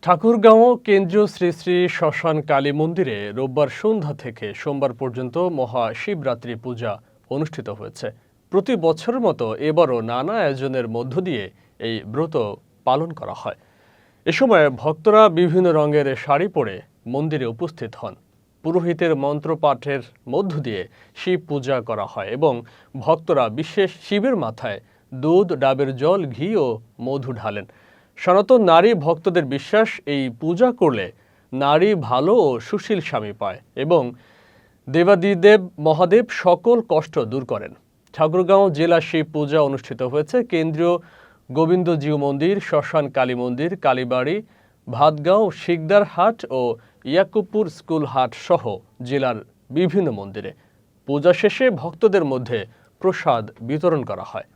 ঠাকুরগাঁও কেন্দ্রীয় শ্রী শ্রী শ্মশান কালী মন্দিরে রোববার সন্ধ্যা থেকে সোমবার পর্যন্ত মহাশিবরাত্রি পূজা অনুষ্ঠিত হয়েছে। প্রতি বছরের মতো এবারও নানা আয়োজনের মধ্য দিয়ে এই ব্রত পালন করা হয়। এ সময় ভক্তরা বিভিন্ন রঙের শাড়ি পরে মন্দিরে উপস্থিত হন। পুরোহিতের মন্ত্রপাঠের মধ্য দিয়ে শিব পূজা করা হয় এবং ভক্তরা বিশেষ শিবের মাথায় দুধ, ডাবের জল, ঘি ও মধু ঢালেন। সনাতন নারী ভক্তদের বিশ্বাস, এই পূজা করলে নারী ভালো ও সুশীল স্বামী পায় এবং দেবাদিদেব মহাদেব সকল কষ্ট দূর করেন। ঠাকুরগাঁও জেলা শিব পূজা অনুষ্ঠিত হয়েছে কেন্দ্রীয় গোবিন্দজিউ মন্দির, শ্মশান কালী মন্দির, কালীবাড়ি, ভাতগাঁও, শিকদারহাট ও ইয়াকুবপুর স্কুল হাট সহ জেলার বিভিন্ন মন্দিরে। পূজা শেষে ভক্তদের মধ্যে প্রসাদ বিতরণ করা হয়।